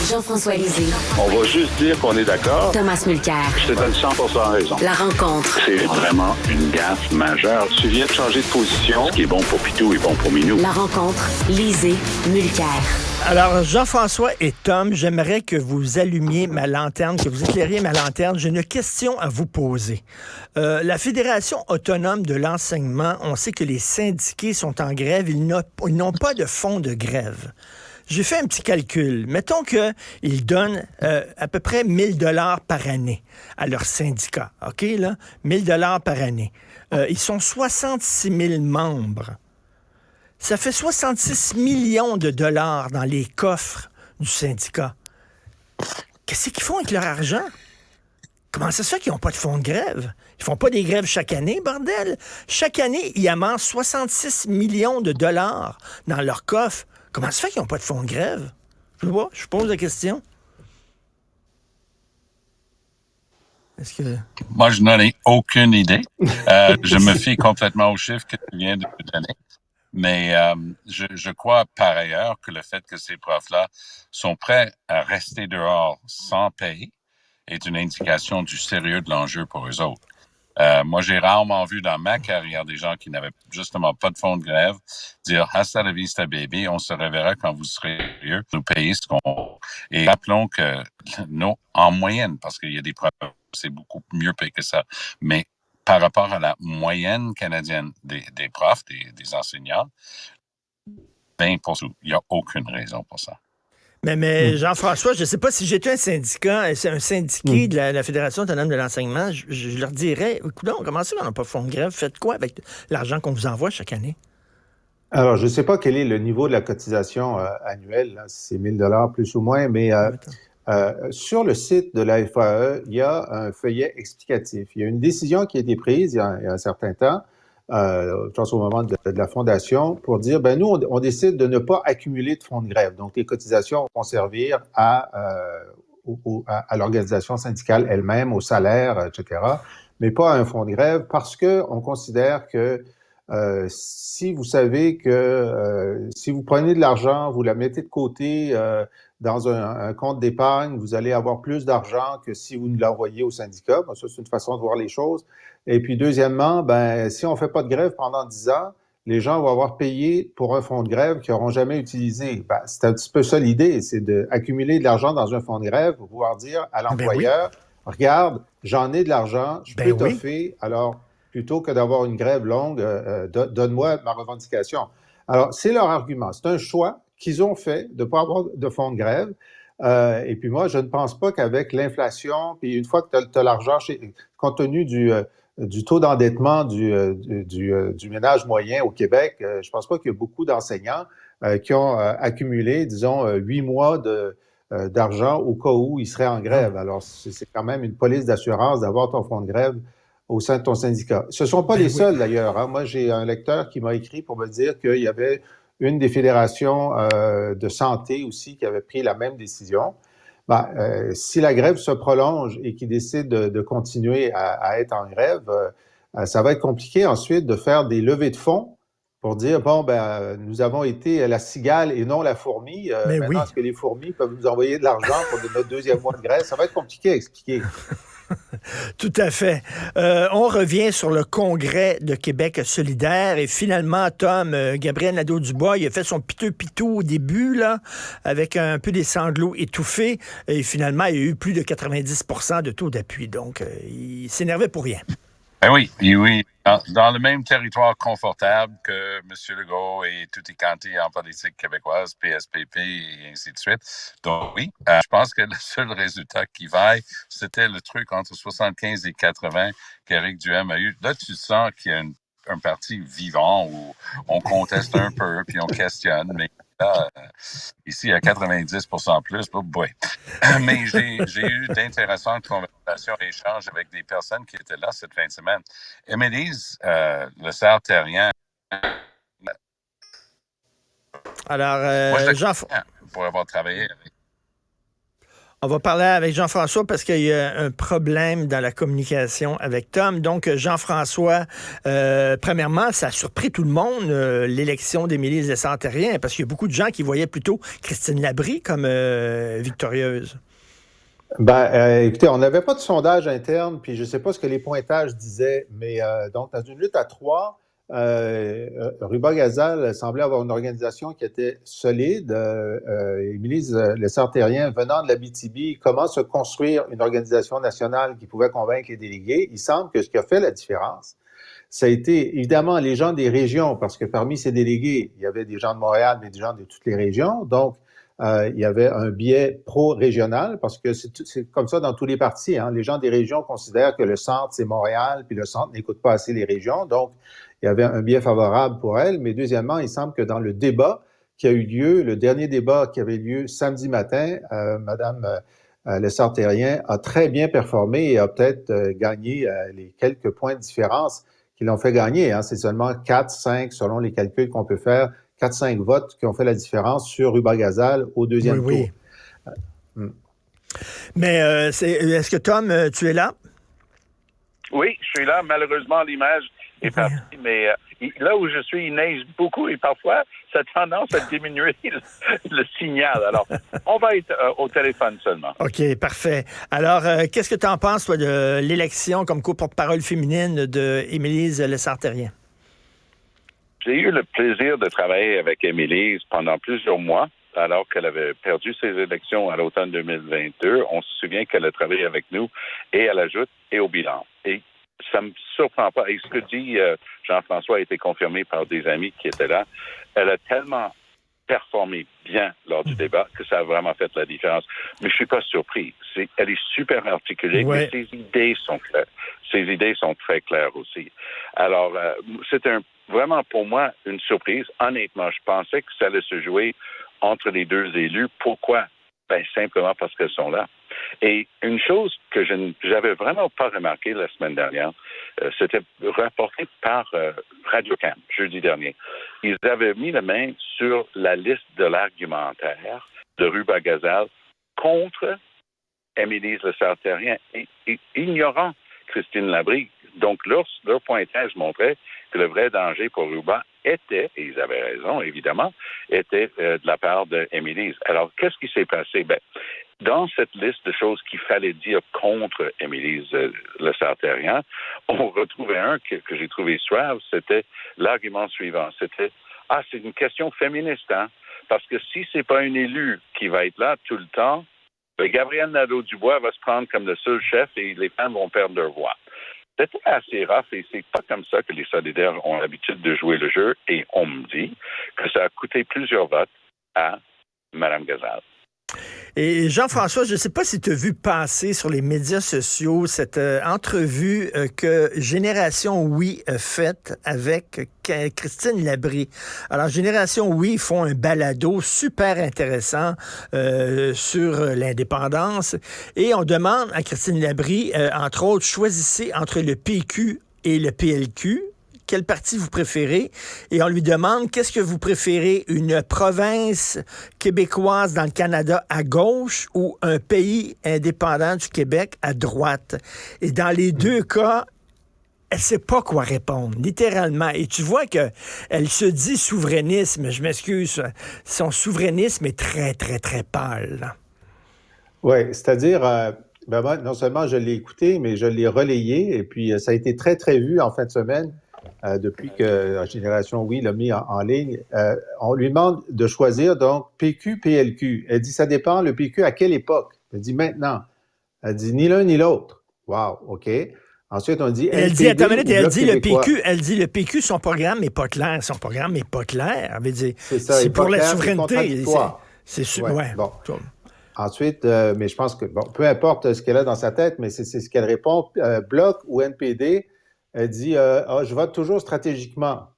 Jean-François Lisée. On va juste dire qu'on est d'accord. Thomas Mulcair. Je te donne 100% raison. La rencontre. C'est vraiment une gaffe majeure. Tu viens de changer de position. Ce qui est bon pour Pitou est bon pour Minou. La rencontre. Lisée. Mulcair. Alors, Jean-François et Tom, j'aimerais que vous allumiez ma lanterne, que vous éclairiez ma lanterne. J'ai une question à vous poser. La Fédération autonome de l'enseignement, on sait que les syndiqués sont en grève. Ils n'ont pas de fonds de grève. J'ai fait un petit calcul. Mettons qu'ils donnent à peu près 1 000 $ par année à leur syndicat. OK, là? 1 000 $ par année. Ils sont 66 000 membres. Ça fait 66 millions de dollars dans les coffres du syndicat. Qu'est-ce qu'ils font avec leur argent? Comment ça se fait qu'ils n'ont pas de fonds de grève? Ils font pas des grèves chaque année, bordel? Chaque année, ils amassent 66 millions de dollars dans leur coffre. Comment ça se fait qu'ils n'ont pas de fonds de grève? Je vois, je pose la question. Est-ce que... Moi, je n'en ai aucune idée. Je me fie complètement aux chiffres que tu viens de donner. Mais je crois par ailleurs que le fait que ces profs-là sont prêts à rester dehors sans paye est une indication du sérieux de l'enjeu pour eux autres. Moi, j'ai rarement vu dans ma carrière des gens qui n'avaient justement pas de fonds de grève dire « Hasta la vista, baby, on se reverra quand vous serez sérieux, nous payer ce qu'on... » Et rappelons que, non, en moyenne, parce qu'il y a des profs, c'est beaucoup mieux payé que ça, mais par rapport à la moyenne canadienne des profs, des enseignants, 20%, il n'y a aucune raison pour ça. Mais Jean-François, je ne sais pas si j'étais un syndicat, un syndiqué de la Fédération autonome de l'enseignement, je leur dirais, écoute, comment ça, on n'a pas de fonds de grève? Faites quoi avec l'argent qu'on vous envoie chaque année? Alors, je ne sais pas quel est le niveau de la cotisation annuelle, là, si c'est 1 000 $ plus ou moins, mais sur le site de la FAE, il y a un feuillet explicatif. Il y a une décision qui a été prise il y a un certain temps, je pense au moment de la fondation, pour dire, ben nous, on décide de ne pas accumuler de fonds de grève. Donc, les cotisations vont servir à l'organisation syndicale elle-même, au salaire, etc., mais pas à un fonds de grève parce qu'on considère que si vous savez que si vous prenez de l'argent, vous la mettez de côté dans un compte d'épargne, vous allez avoir plus d'argent que si vous ne l'envoyez au syndicat. Bon, ça, c'est une façon de voir les choses. Et puis, deuxièmement, ben, si on ne fait pas de grève pendant 10 ans, les gens vont avoir payé pour un fonds de grève qu'ils n'auront jamais utilisé. Ben, c'est un petit peu ça l'idée, c'est d'accumuler de l'argent dans un fonds de grève pour pouvoir dire à l'employeur, regarde, j'en ai de l'argent, je peux t'offrir, alors plutôt que d'avoir une grève longue, donne-moi ma revendication. Alors, c'est leur argument. C'est un choix qu'ils ont fait de ne pas avoir de fonds de grève. Et puis moi, je ne pense pas qu'avec l'inflation, puis une fois que tu as l'argent, compte tenu du taux d'endettement du ménage moyen au Québec, je ne pense pas qu'il y a beaucoup d'enseignants qui ont accumulé, disons, 8 mois d'argent au cas où ils seraient en grève. Alors, c'est quand même une police d'assurance d'avoir ton fonds de grève au sein de ton syndicat. Ce ne sont pas les seuls, d'ailleurs. Hein. Moi, j'ai un lecteur qui m'a écrit pour me dire qu'il y avait une des fédérations de santé aussi qui avait pris la même décision. Ben, si la grève se prolonge et qu'ils décident de continuer à être en grève, ça va être compliqué ensuite de faire des levées de fonds pour dire, bon, ben, nous avons été la cigale et non la fourmi. Maintenant, est-ce que les fourmis peuvent nous envoyer de l'argent pour notre deuxième mois de grève? Ça va être compliqué à expliquer. Tout à fait. On revient sur le Congrès de Québec solidaire et finalement, Tom, Gabriel Nadeau-Dubois, il a fait son piteux-piteux au début, là, avec un peu des sanglots étouffés et finalement, il y a eu plus de 90% de taux d'appui. Donc, il s'énervait pour rien. Ben oui, oui. Dans le même territoire confortable que M. Legault et tout est canté en politique québécoise, PSPP et ainsi de suite. Donc oui, je pense que le seul résultat qui vaille, c'était le truc entre 75 et 80 qu'Éric Duhem a eu. Là, tu sens qu'il y a un parti vivant où on conteste un peu puis on questionne, mais là, ici, à 90% plus, oh boy. Mais j'ai eu d'intéressantes conversations et échanges avec des personnes qui étaient là cette fin de semaine. Et me disent, le cerf terrien. Alors, moi, Jean... pour avoir travaillé avec. On va parler avec Jean-François parce qu'il y a un problème dans la communication avec Tom. Donc, Jean-François, premièrement, ça a surpris tout le monde, l'élection d'Émilie Lessard-Terrien, parce qu'il y a beaucoup de gens qui voyaient plutôt Christine Labrie comme victorieuse. Écoutez, on n'avait pas de sondage interne, puis je ne sais pas ce que les pointages disaient, mais donc, dans une lutte à trois, Ruba-Gazal semblait avoir une organisation qui était solide. Émilie Lessard-Terrien, venant de l'Abitibi, comment se construire une organisation nationale qui pouvait convaincre les délégués. Il semble que ce qui a fait la différence, ça a été évidemment les gens des régions, parce que parmi ces délégués, il y avait des gens de Montréal, mais des gens de toutes les régions. Donc, il y avait un biais pro-régional, parce que c'est comme ça dans tous les partis. Hein. Les gens des régions considèrent que le centre, c'est Montréal, puis le centre n'écoute pas assez les régions. Donc, il y avait un biais favorable pour elle. Mais deuxièmement, il semble que dans le débat qui a eu lieu, le dernier débat qui avait lieu samedi matin, Mme Lessard-Terrien a très bien performé et a peut-être gagné les quelques points de différence qui l'ont fait gagner. Hein. C'est seulement 4, 5, selon les calculs qu'on peut faire, 4-5 votes qui ont fait la différence sur Ruba-Gazal au deuxième tour. Mais est-ce que Tom, tu es là? Oui, je suis là. Malheureusement, l'image est partie, mais là où je suis, il neige beaucoup et parfois, ça a tendance à diminuer le signal. Alors, on va être au téléphone seulement. OK, parfait. Alors, qu'est-ce que tu en penses, toi, de l'élection comme co-porte-parole féminine d'Émilie Lessard-Terrien? J'ai eu le plaisir de travailler avec Émilie pendant plusieurs mois, alors qu'elle avait perdu ses élections à l'automne 2022. On se souvient qu'elle a travaillé avec nous et à la joute et au bilan. Et ça me surprend pas. Et ce que dit Jean-François a été confirmé par des amis qui étaient là. Elle a tellement performé bien lors du débat que ça a vraiment fait la différence. Mais je suis pas surpris. Elle est super articulée, mais ses idées sont claires. Ses idées sont très claires aussi. Alors, c'était vraiment pour moi une surprise. Honnêtement, je pensais que ça allait se jouer entre les deux élus. Pourquoi? Simplement parce qu'elles sont là. Et une chose que je n'avais vraiment pas remarqué la semaine dernière, c'était rapporté par Radio-Can, jeudi dernier. Ils avaient mis la main sur la liste de l'argumentaire de Ruba-Gazal contre Émilie Lessard-Terrien et ignorant Christine Labrie. Donc, leur pointage montrait que le vrai danger pour Ruba était, et ils avaient raison, évidemment, était de la part d'Émilie. Alors, qu'est-ce qui s'est passé? Dans cette liste de choses qu'il fallait dire contre Émilie Lessard-Terrien, on retrouvait un que j'ai trouvé suave, c'était l'argument suivant. C'était, c'est une question féministe, hein? Parce que si c'est pas un élu qui va être là tout le temps, Gabriel Nadeau-Dubois va se prendre comme le seul chef et les femmes vont perdre leur voix. C'était assez rough et c'est pas comme ça que les solidaires ont l'habitude de jouer le jeu et on me dit que ça a coûté plusieurs votes à Mme Gazal. Et Jean-François, je ne sais pas si tu as vu passer sur les médias sociaux cette entrevue que Génération Oui a faite avec Christine Labrie. Alors, Génération Oui font un balado super intéressant sur l'indépendance et on demande à Christine Labrie, entre autres, choisissez entre le PQ et le PLQ. Quel parti vous préférez? Et on lui demande, qu'est-ce que vous préférez? Une province québécoise dans le Canada à gauche ou un pays indépendant du Québec à droite? Et dans les deux cas, elle sait pas quoi répondre, littéralement. Et tu vois que elle se dit souverainisme. Je m'excuse. Son souverainisme est très, très, très pâle. Oui, c'est-à-dire... moi, non seulement je l'ai écouté, mais je l'ai relayé. Et puis, ça a été très, très vu en fin de semaine. Depuis que la Génération Oui l'a mis en ligne, on lui demande de choisir, donc, PQ, PLQ. Elle dit, ça dépend, le PQ, à quelle époque? Elle dit, maintenant. Elle dit, ni l'un ni l'autre. Wow, OK. Ensuite, on dit... Elle dit, attends une minute, elle dit, le PQ, son programme n'est pas clair. Son programme n'est pas clair. Elle veut dire, c'est pour la souveraineté. C'est ouais. Bon. Ensuite, mais je pense que, peu importe ce qu'elle a dans sa tête, mais c'est ce qu'elle répond, Bloc ou NPD, elle dit, je vote toujours stratégiquement.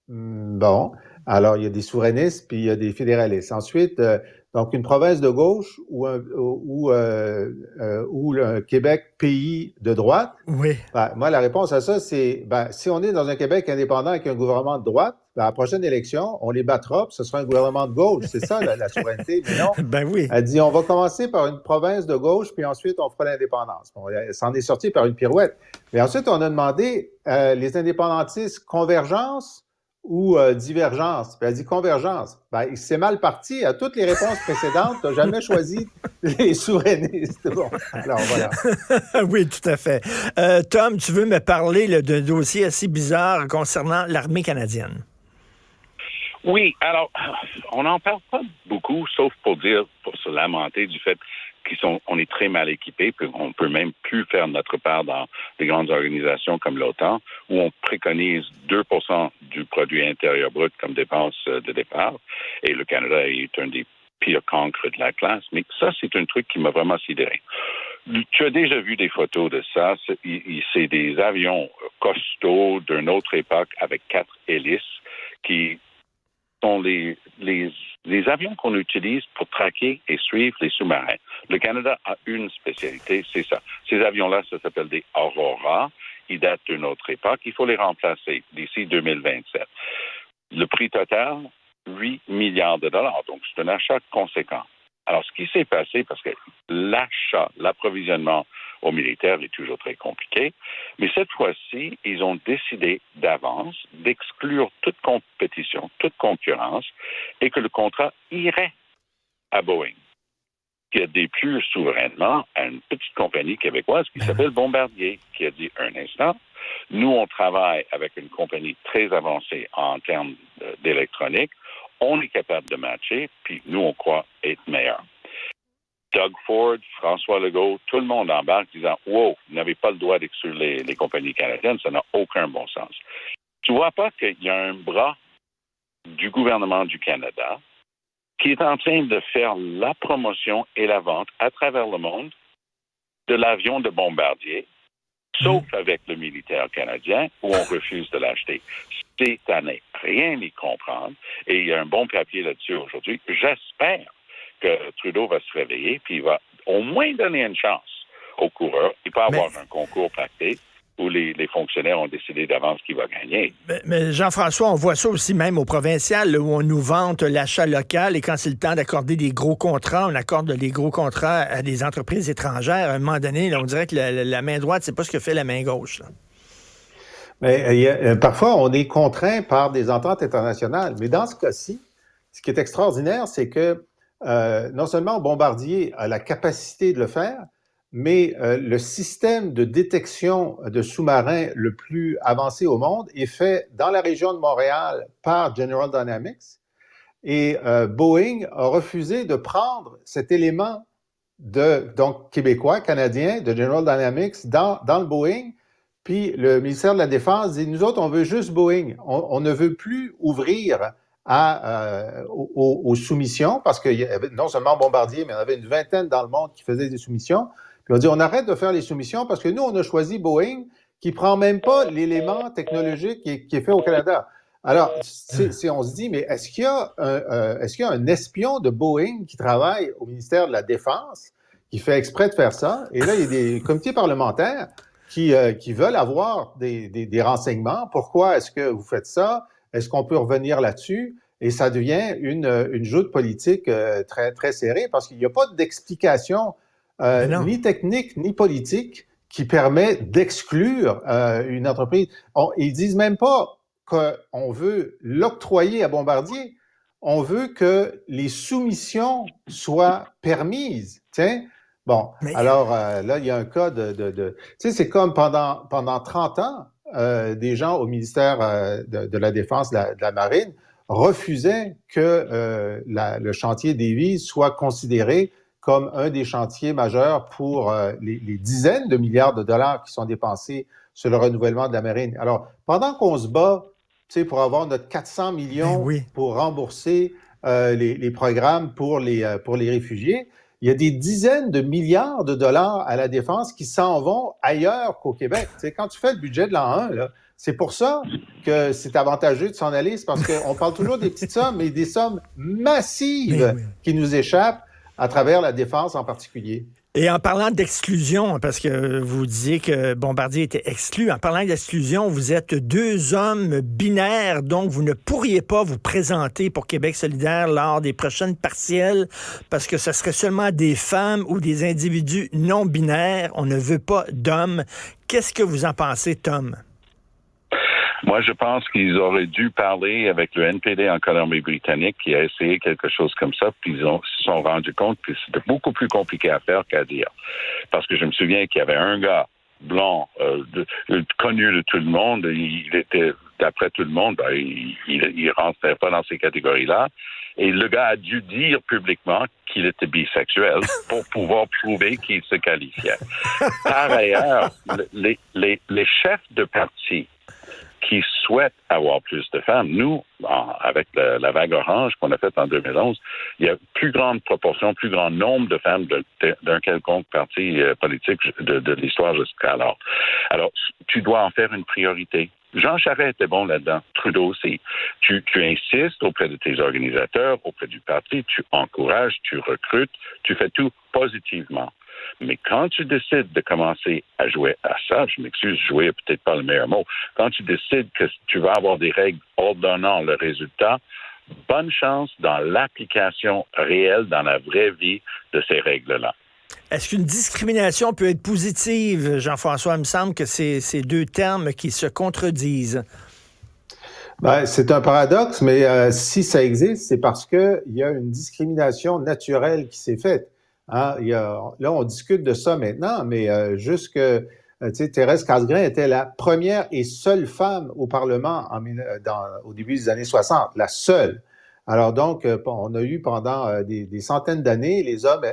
Bon, alors il y a des souverainistes, puis il y a des fédéralistes. Ensuite, Donc, une province de gauche ou le Québec pays de droite? Oui. Ben, moi, la réponse à ça, c'est si on est dans un Québec indépendant avec un gouvernement de droite, à la prochaine élection, on les battra, puis ce sera un gouvernement de gauche. C'est ça, la souveraineté. Mais non, Ben oui. elle dit on va commencer par une province de gauche, puis ensuite on fera l'indépendance. Bon, elle s'en est sortie par une pirouette. Mais ensuite, on a demandé les indépendantistes convergence ou divergence. Puis elle dit convergence. Ben, c'est mal parti. À toutes les réponses précédentes, tu n'as jamais choisi les souverainistes. Bon, alors voilà. Oui, tout à fait. Tom, tu veux me parler d'un dossier assez bizarre concernant l'armée canadienne? Oui, alors, on n'en parle pas beaucoup, sauf pour se lamenter du fait qu'on est très mal équipés, puis on peut même plus faire notre part dans des grandes organisations comme l'OTAN, où on préconise 2% du produit intérieur brut comme dépense de départ, et le Canada est un des pires cancres de la classe, mais ça, c'est un truc qui m'a vraiment sidéré. Tu as déjà vu des photos de ça, c'est des avions costauds d'une autre époque avec 4 hélices qui sont les avions qu'on utilise pour traquer et suivre les sous-marins. Le Canada a une spécialité, c'est ça. Ces avions-là, ça s'appelle des Aurora. Ils datent d'une autre époque. Il faut les remplacer d'ici 2027. Le prix total, 8 milliards de dollars. Donc, c'est un achat conséquent. Alors, ce qui s'est passé, parce que l'approvisionnement aux militaires est toujours très compliqué, mais cette fois-ci, ils ont décidé d'avance d'exclure toute compétition, toute concurrence, et que le contrat irait à Boeing, qui a déplu souverainement à une petite compagnie québécoise qui s'appelle Bombardier, qui a dit un instant, nous, on travaille avec une compagnie très avancée en termes d'électronique, on est capable de matcher, puis nous, on croit être meilleurs. Doug Ford, François Legault, tout le monde embarque disant « Wow, vous n'avez pas le droit d'exclure les compagnies canadiennes, ça n'a aucun bon sens. » Tu vois pas qu'il y a un bras du gouvernement du Canada qui est en train de faire la promotion et la vente à travers le monde de l'avion de Bombardier, sauf avec le militaire canadien, où on refuse de l'acheter. C'est à ne rien y comprendre. Et il y a un bon papier là-dessus aujourd'hui. J'espère que Trudeau va se réveiller, puis il va au moins donner une chance aux coureurs. Il peut avoir un concours pacté où les fonctionnaires ont décidé d'avance qui va gagner. Mais Jean-François, on voit ça aussi même au provincial, là, où on nous vante l'achat local, et quand c'est le temps d'accorder des gros contrats, on accorde des gros contrats à des entreprises étrangères. À un moment donné, là, on dirait que la main droite, c'est pas ce que fait la main gauche. Là. Mais parfois, on est contraint par des ententes internationales. Mais dans ce cas-ci, ce qui est extraordinaire, c'est que non seulement Bombardier a la capacité de le faire, mais le système de détection de sous-marins le plus avancé au monde est fait dans la région de Montréal par General Dynamics. Et Boeing a refusé de prendre cet élément donc québécois, canadien, de General Dynamics dans le Boeing. Puis le ministère de la Défense dit, nous autres, on veut juste Boeing. On ne veut plus ouvrir aux soumissions, parce qu'il y avait non seulement Bombardier, mais il y en avait une vingtaine dans le monde qui faisaient des soumissions. Puis on dit, on arrête de faire les soumissions parce que nous, on a choisi Boeing qui ne prend même pas l'élément technologique qui est fait au Canada. Alors, on se dit, mais est-ce qu'il y a un espion de Boeing qui travaille au ministère de la Défense, qui fait exprès de faire ça? Et là, il y a des comités parlementaires qui veulent avoir des renseignements. Pourquoi est-ce que vous faites ça? Est-ce qu'on peut revenir là-dessus? Et ça devient une joute politique très, très serrée parce qu'il n'y a pas d'explication ni technique ni politique qui permet d'exclure une entreprise. Ils disent même pas qu'on veut l'octroyer à Bombardier. On veut que les soumissions soient permises. Tiens. Bon, alors là, il y a un cas tu sais, c'est comme pendant 30 ans, des gens au ministère de la Défense, de la Marine, refusaient que le chantier Davies soit considéré comme un des chantiers majeurs pour les dizaines de milliards de dollars qui sont dépensés sur le renouvellement de la Marine. Alors, pendant qu'on se bat, tu sais, pour avoir notre 400 millions pour rembourser les programmes pour les réfugiés, il y a des dizaines de milliards de dollars à la défense qui s'en vont ailleurs qu'au Québec. Tu sais, quand tu fais le budget de l'an 1, là, c'est pour ça que c'est avantageux de s'en aller, c'est parce qu'on parle toujours des petites sommes, mais des sommes massives qui nous échappent à travers la défense en particulier. Et en parlant d'exclusion, parce que vous disiez que Bombardier était exclu, en parlant d'exclusion, vous êtes 2 hommes binaires, donc vous ne pourriez pas vous présenter pour Québec solidaire lors des prochaines partielles, parce que ce serait seulement des femmes ou des individus non binaires. On ne veut pas d'hommes. Qu'est-ce que vous en pensez, Tom? Moi, je pense qu'ils auraient dû parler avec le NPD en Colombie-Britannique qui a essayé quelque chose comme ça, puis ils se sont rendus compte que c'était beaucoup plus compliqué à faire qu'à dire. Parce que je me souviens qu'il y avait un gars blanc, connu de tout le monde, il était, d'après tout le monde, il rentrait pas dans ces catégories-là. Et le gars a dû dire publiquement qu'il était bisexuel pour pouvoir prouver qu'il se qualifiait. Par ailleurs, les chefs de parti qui souhaitent avoir plus de femmes. Nous, avec la vague orange qu'on a faite en 2011, il y a plus grande proportion, plus grand nombre de femmes d'un quelconque parti politique de l'histoire jusqu'alors. Alors, tu dois en faire une priorité. Jean Charest était bon là-dedans, Trudeau aussi. Tu insistes auprès de tes organisateurs, auprès du parti, tu encourages, tu recrutes, tu fais tout positivement. Mais quand tu décides de commencer à jouer à ça, je m'excuse, jouer n'est peut-être pas le meilleur mot, quand tu décides que tu vas avoir des règles ordonnant le résultat, bonne chance dans l'application réelle, dans la vraie vie de ces règles-là. Est-ce qu'une discrimination peut être positive, Jean-François? Il me semble que c'est ces 2 termes qui se contredisent. Ben, c'est un paradoxe, mais si ça existe, c'est parce qu'il y a une discrimination naturelle qui s'est faite. Hein, là, on discute de ça maintenant, mais jusque, Thérèse Casgrain était la première et seule femme au Parlement au début des années 60, la seule. Alors donc, on a eu pendant des centaines d'années, les hommes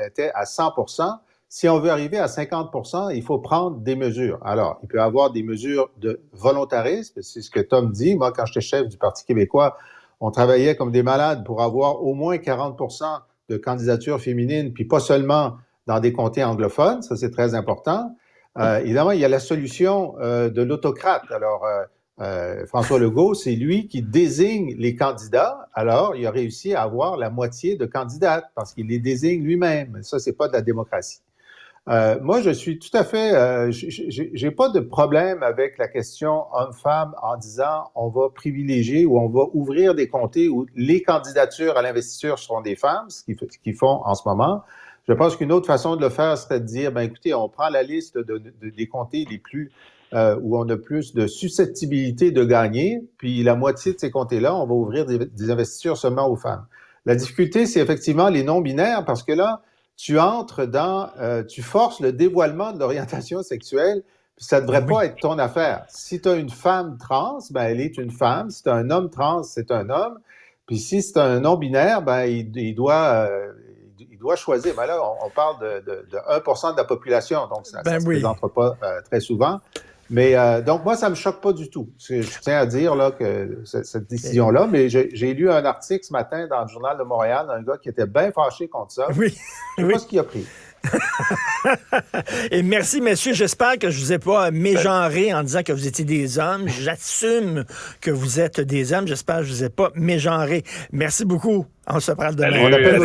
étaient à 100%. Si on veut arriver à 50%, il faut prendre des mesures. Alors, il peut y avoir des mesures de volontarisme, c'est ce que Tom dit. Moi, quand j'étais chef du Parti québécois, on travaillait comme des malades pour avoir au moins 40% de candidatures féminines, puis pas seulement dans des comtés anglophones, ça c'est très important. Évidemment, il y a la solution de l'autocrate. Alors, François Legault, c'est lui qui désigne les candidats. Alors, il a réussi à avoir la moitié de candidates parce qu'il les désigne lui-même. Ça, c'est pas de la démocratie. Moi, je suis tout à fait... j'ai pas de problème avec la question homme-femme en disant on va privilégier ou on va ouvrir des comtés où les candidatures à l'investiture seront des femmes, ce qu'ils font en ce moment. Je pense qu'une autre façon de le faire serait de dire, ben écoutez, on prend la liste des comtés les plus... où on a plus de susceptibilité de gagner, puis la moitié de ces comtés-là, on va ouvrir des investitures seulement aux femmes. La difficulté, c'est effectivement les non-binaires, parce que là, tu entres tu forces le dévoilement de l'orientation sexuelle, puis ça ne devrait pas être ton affaire. Si tu as une femme trans, ben elle est une femme. Si tu as un homme trans, c'est un homme. Puis si c'est un non-binaire, ben il doit choisir. Ben là, on parle de 1% de la population, donc ça ne se présentera pas très souvent. Mais donc, moi, ça me choque pas du tout. Je tiens à dire là que cette décision-là, mais j'ai lu un article ce matin dans le Journal de Montréal d'un gars qui était bien fâché contre ça. Oui. Je sais pas ce qu'il a pris. Et merci, messieurs. J'espère que je vous ai pas mégenré en disant que vous étiez des hommes. J'assume que vous êtes des hommes. J'espère que je vous ai pas mégenré. Merci beaucoup. On se parle demain. On appelle